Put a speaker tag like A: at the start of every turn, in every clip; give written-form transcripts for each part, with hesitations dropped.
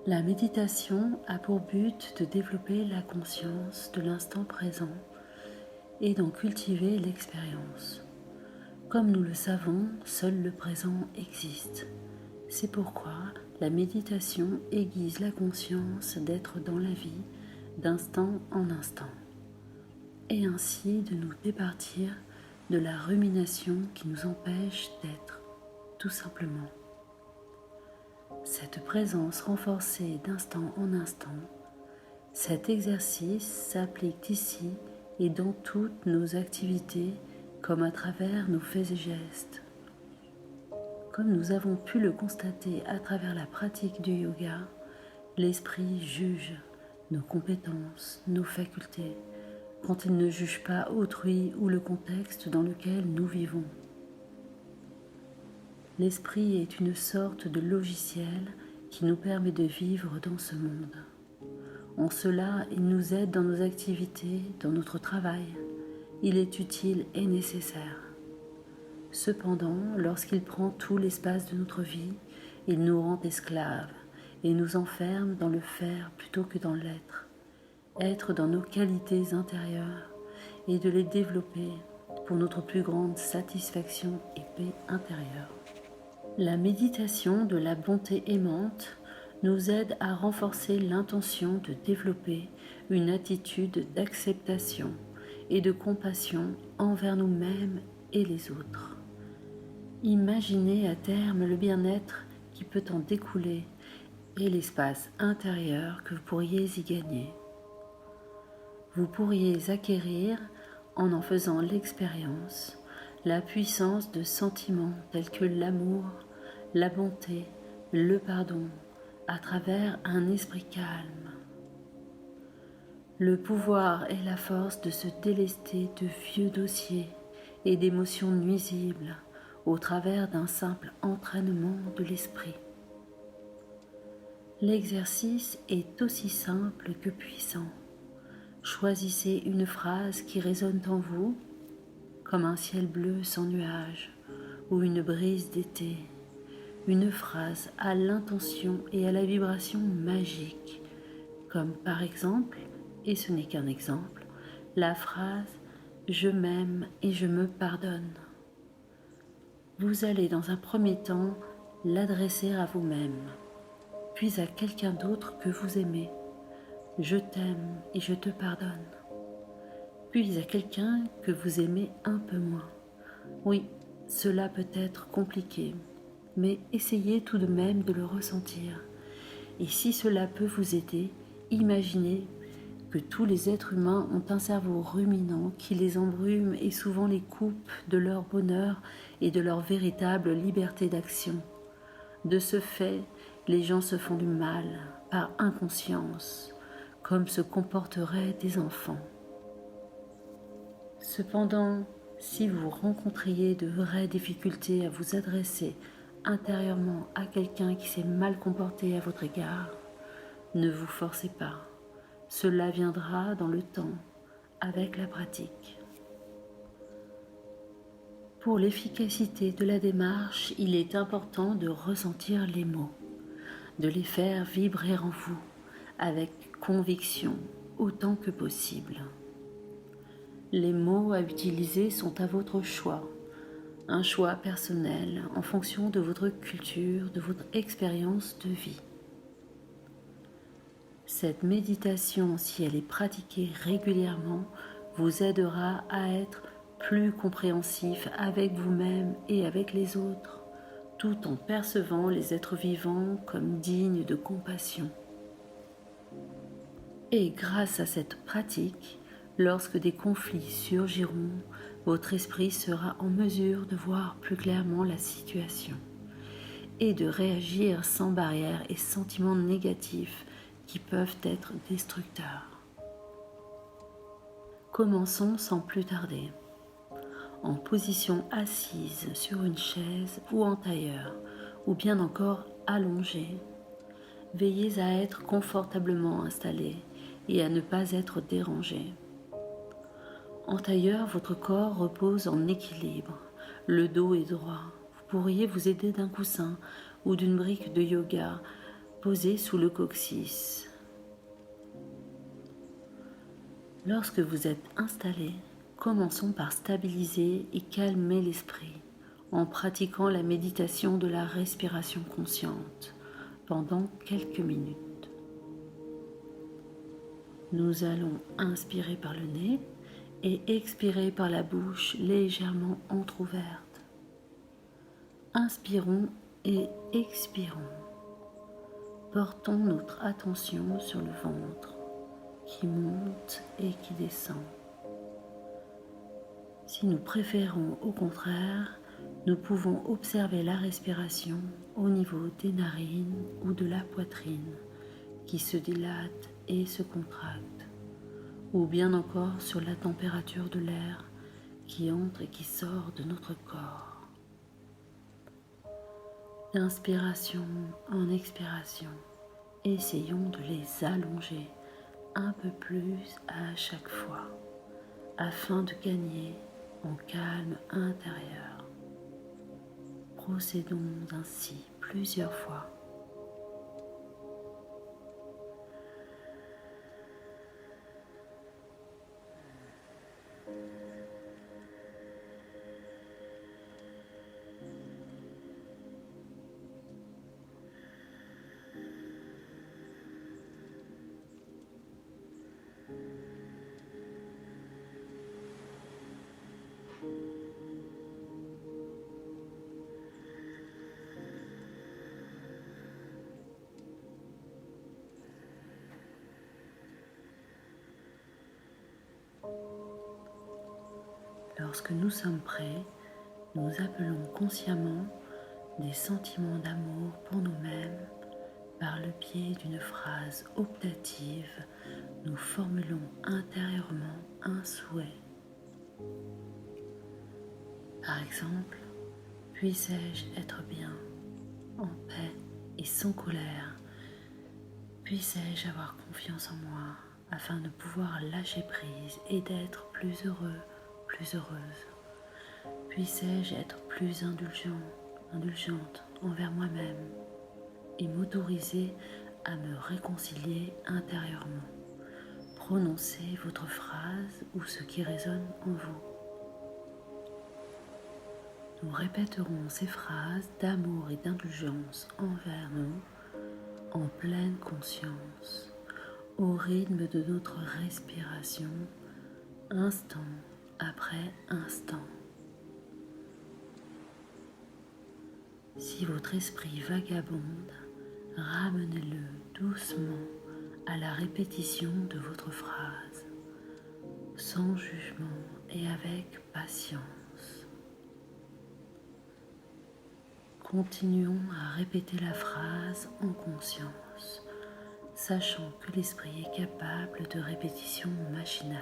A: La méditation a pour but de développer la conscience de l'instant présent et d'en cultiver l'expérience. Comme nous le savons, seul le présent existe. C'est pourquoi la méditation aiguise la conscience d'être dans la vie d'instant en instant, et ainsi de nous départir de la rumination qui nous empêche d'être, tout simplement. Cette présence renforcée d'instant en instant, cet exercice s'applique ici et dans toutes nos activités comme à travers nos faits et gestes. Comme nous avons pu le constater à travers la pratique du yoga, l'esprit juge nos compétences, nos facultés, quand il ne juge pas autrui ou le contexte dans lequel nous vivons. L'esprit est une sorte de logiciel qui nous permet de vivre dans ce monde. En cela, il nous aide dans nos activités, dans notre travail. Il est utile et nécessaire. Cependant, lorsqu'il prend tout l'espace de notre vie, il nous rend esclaves et nous enferme dans le faire plutôt que dans l'être. Être dans nos qualités intérieures et de les développer pour notre plus grande satisfaction et paix intérieure. La méditation de la bonté aimante nous aide à renforcer l'intention de développer une attitude d'acceptation et de compassion envers nous-mêmes et les autres. Imaginez à terme le bien-être qui peut en découler et l'espace intérieur que vous pourriez y gagner. Vous pourriez acquérir, en faisant l'expérience, la puissance de sentiments tels que l'amour, la bonté, le pardon, à travers un esprit calme. Le pouvoir et la force de se délester de vieux dossiers et d'émotions nuisibles au travers d'un simple entraînement de l'esprit. L'exercice est aussi simple que puissant. Choisissez une phrase qui résonne en vous, comme un ciel bleu sans nuages ou une brise d'été. Une phrase à l'intention et à la vibration magique, comme par exemple, et ce n'est qu'un exemple, la phrase « Je m'aime et je me pardonne ». Vous allez dans un premier temps l'adresser à vous-même, puis à quelqu'un d'autre que vous aimez. « Je t'aime et je te pardonne ». Puis à quelqu'un que vous aimez un peu moins. Oui, cela peut être compliqué, mais essayez tout de même de le ressentir. Et si cela peut vous aider, imaginez que tous les êtres humains ont un cerveau ruminant qui les embrume et souvent les coupe de leur bonheur et de leur véritable liberté d'action. De ce fait, les gens se font du mal par inconscience, comme se comporteraient des enfants. Cependant, si vous rencontriez de vraies difficultés à vous adresser intérieurement à quelqu'un qui s'est mal comporté à votre égard, ne vous forcez pas. Cela viendra dans le temps, avec la pratique. Pour l'efficacité de la démarche, il est important de ressentir les mots, de les faire vibrer en vous, avec conviction, autant que possible. Les mots à utiliser sont à votre choix. Un choix personnel en fonction de votre culture, de votre expérience de vie. Cette méditation, si elle est pratiquée régulièrement, vous aidera à être plus compréhensif avec vous-même et avec les autres, tout en percevant les êtres vivants comme dignes de compassion. Et grâce à cette pratique, lorsque des conflits surgiront, votre esprit sera en mesure de voir plus clairement la situation et de réagir sans barrière et sentiments négatifs qui peuvent être destructeurs. Commençons sans plus tarder. En position assise sur une chaise ou en tailleur, ou bien encore allongé, veillez à être confortablement installé et à ne pas être dérangé. En tailleur, votre corps repose en équilibre, le dos est droit. Vous pourriez vous aider d'un coussin ou d'une brique de yoga posée sous le coccyx. Lorsque vous êtes installé, commençons par stabiliser et calmer l'esprit en pratiquant la méditation de la respiration consciente pendant quelques minutes. Nous allons inspirer par le nez et expirer par la bouche légèrement entrouverte. Inspirons et expirons. Portons notre attention sur le ventre qui monte et qui descend. Si nous préférons au contraire, nous pouvons observer la respiration au niveau des narines ou de la poitrine qui se dilate et se contracte, ou bien encore sur la température de l'air qui entre et qui sort de notre corps. D'inspiration en expiration, essayons de les allonger un peu plus à chaque fois, afin de gagner en calme intérieur. Procédons ainsi plusieurs fois. Lorsque nous sommes prêts, nous appelons consciemment des sentiments d'amour pour nous-mêmes. Par le biais d'une phrase optative, nous formulons intérieurement un souhait. Par exemple, puissé-je être bien, en paix et sans colère? Puissé-je avoir confiance en moi afin de pouvoir lâcher prise et d'être plus heureux, plus heureuse? Puissé-je être plus indulgente envers moi-même et m'autoriser à me réconcilier intérieurement? Prononcez votre phrase ou ce qui résonne en vous. Nous répéterons ces phrases d'amour et d'indulgence envers nous en pleine conscience, au rythme de notre respiration, instant après instant. Si votre esprit vagabonde, ramenez-le doucement à la répétition de votre phrase, sans jugement et avec patience. Continuons à répéter la phrase en conscience, sachant que l'esprit est capable de répétition machinale.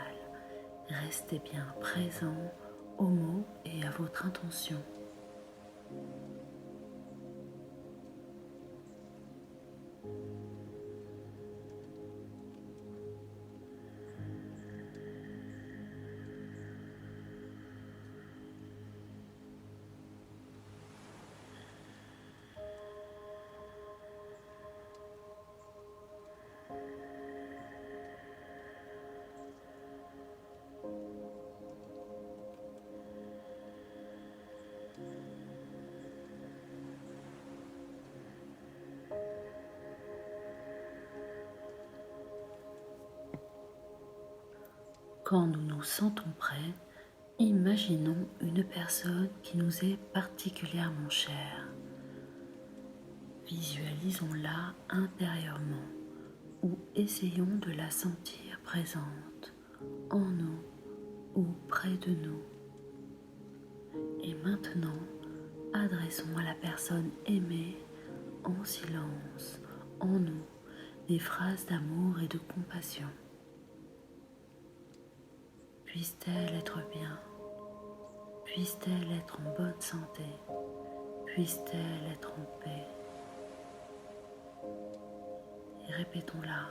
A: Restez bien présent aux mots et à votre intention. Quand nous nous sentons prêts, imaginons une personne qui nous est particulièrement chère. Visualisons-la intérieurement ou essayons de la sentir présente en nous ou près de nous. Et maintenant, adressons à la personne aimée en silence, en nous, des phrases d'amour et de compassion. Puisse-t-elle être bien? Puisse-t-elle être en bonne santé? Puisse-t-elle être en paix? Et répétons-la.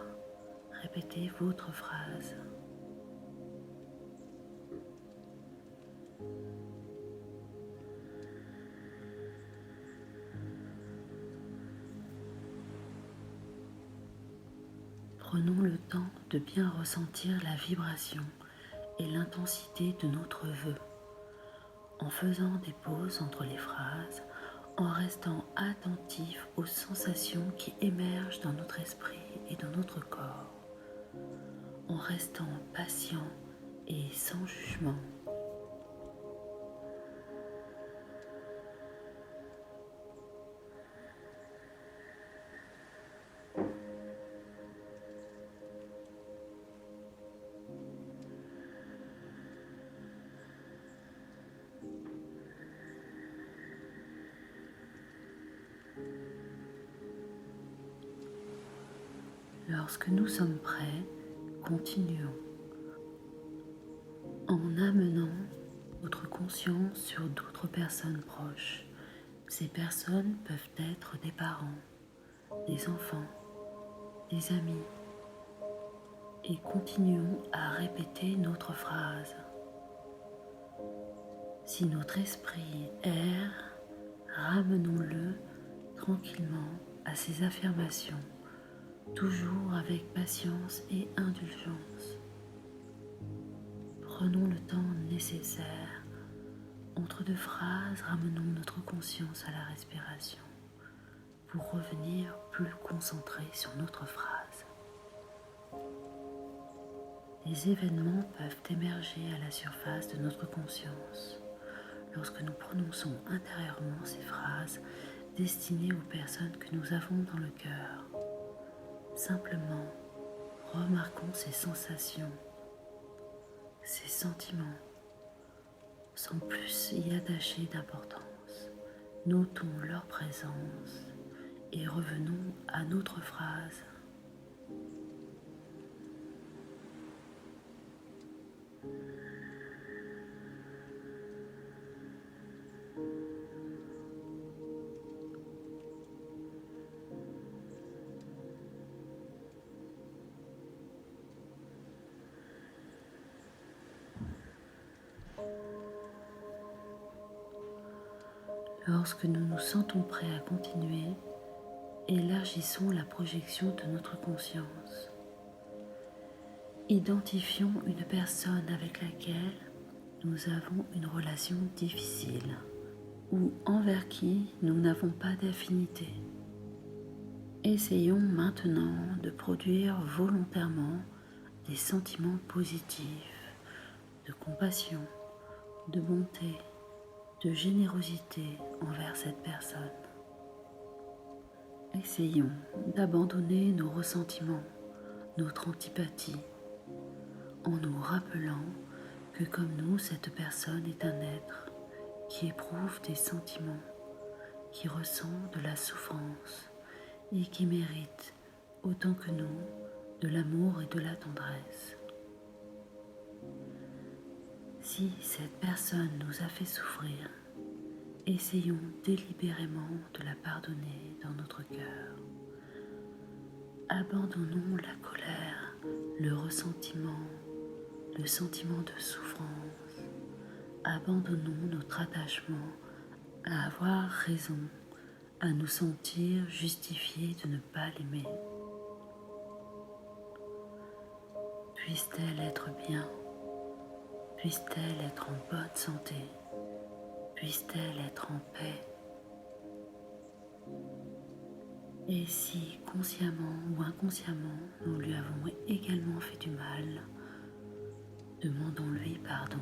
A: Répétez votre phrase. Prenons le temps de bien ressentir la vibration et l'intensité de notre vœu, en faisant des pauses entre les phrases, en restant attentif aux sensations qui émergent dans notre esprit et dans notre corps, en restant patient et sans jugement. Lorsque nous sommes prêts, continuons en amenant notre conscience sur d'autres personnes proches. Ces personnes peuvent être des parents, des enfants, des amis, et continuons à répéter notre phrase. Si notre esprit erre, ramenons-le tranquillement à ces affirmations, toujours avec patience et indulgence. Prenons le temps nécessaire. Entre deux phrases, ramenons notre conscience à la respiration pour revenir plus concentré sur notre phrase. Les événements peuvent émerger à la surface de notre conscience lorsque nous prononçons intérieurement ces phrases destinées aux personnes que nous avons dans le cœur. Simplement, remarquons ces sensations, ces sentiments, sans plus y attacher d'importance. Notons leur présence et revenons à notre phrase. Lorsque nous nous sentons prêts à continuer, élargissons la projection de notre conscience. Identifions une personne avec laquelle nous avons une relation difficile ou envers qui nous n'avons pas d'affinité. Essayons maintenant de produire volontairement des sentiments positifs, de compassion, de bonté, de générosité envers cette personne. Essayons d'abandonner nos ressentiments, notre antipathie, en nous rappelant que comme nous, cette personne est un être qui éprouve des sentiments, qui ressent de la souffrance et qui mérite, autant que nous, de l'amour et de la tendresse. Si cette personne nous a fait souffrir, essayons délibérément de la pardonner dans notre cœur. Abandonnons la colère, le ressentiment, le sentiment de souffrance. Abandonnons notre attachement à avoir raison, à nous sentir justifiés de ne pas l'aimer. Puisse-t-elle être bien? Puisse-t-elle être en bonne santé? Puisse-t-elle être en paix? Et si, consciemment ou inconsciemment, nous lui avons également fait du mal, demandons-lui pardon.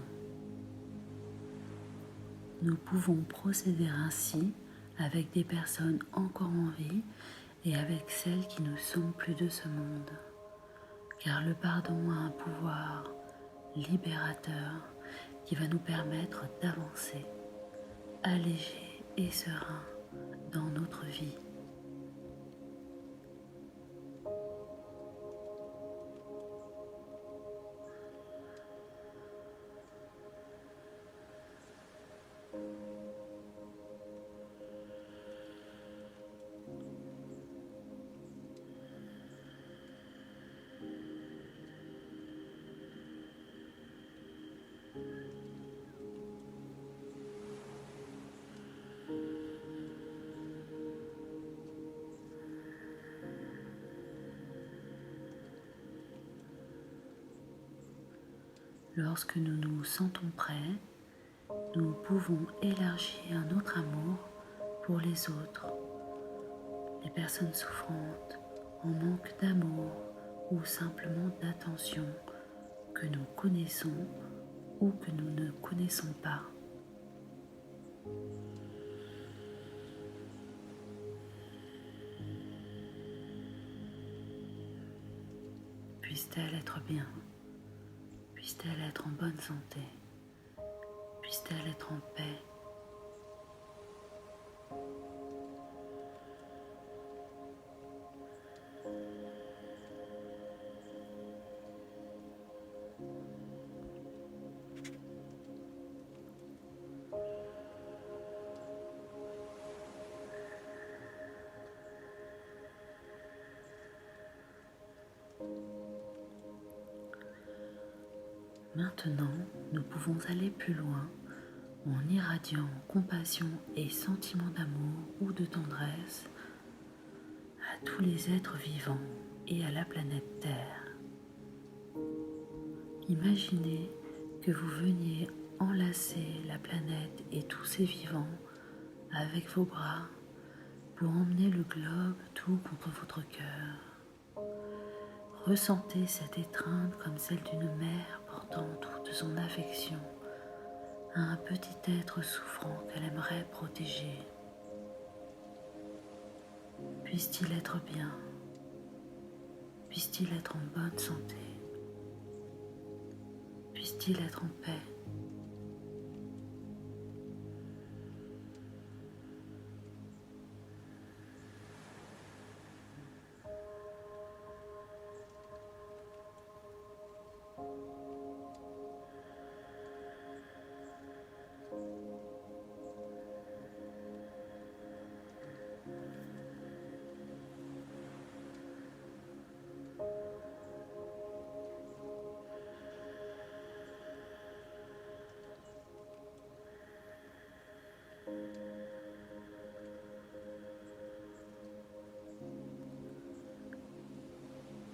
A: Nous pouvons procéder ainsi avec des personnes encore en vie et avec celles qui ne sont plus de ce monde, car le pardon a un pouvoir libérateur qui va nous permettre d'avancer, allégé et serein dans notre vie. Lorsque nous nous sentons prêts, nous pouvons élargir notre amour pour les autres, les personnes souffrantes, en manque d'amour ou simplement d'attention que nous connaissons ou que nous ne connaissons pas. Puisse-t-elle être bien? Puisse-t-elle être en bonne santé? Puisse-t-elle être en paix? Maintenant, nous pouvons aller plus loin en irradiant compassion et sentiment d'amour ou de tendresse à tous les êtres vivants et à la planète Terre. Imaginez que vous veniez enlacer la planète et tous ses vivants avec vos bras pour emmener le globe tout contre votre cœur. Ressentez cette étreinte comme celle d'une mère portant toute son affection à un petit être souffrant qu'elle aimerait protéger. Puisse-t-il être bien? Puisse-t-il être en bonne santé? Puisse-t-il être en paix?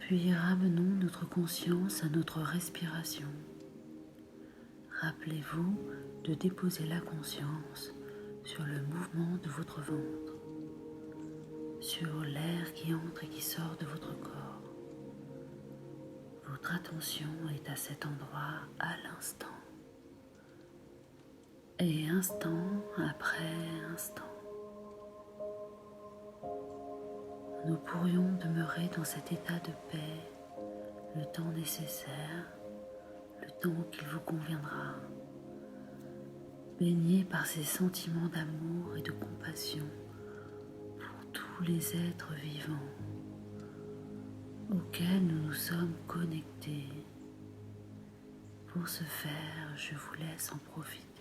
A: Puis ramenons notre conscience à notre respiration. Rappelez-vous de déposer la conscience sur le mouvement de votre ventre, sur l'air qui entre et qui sort de votre corps. Votre attention est à cet endroit à l'instant. Et instant après instant, nous pourrions demeurer dans cet état de paix le temps nécessaire, le temps qu'il vous conviendra, baigné par ces sentiments d'amour et de compassion pour tous les êtres vivants auxquels nous nous sommes connectés. Pour ce faire, je vous laisse en profiter.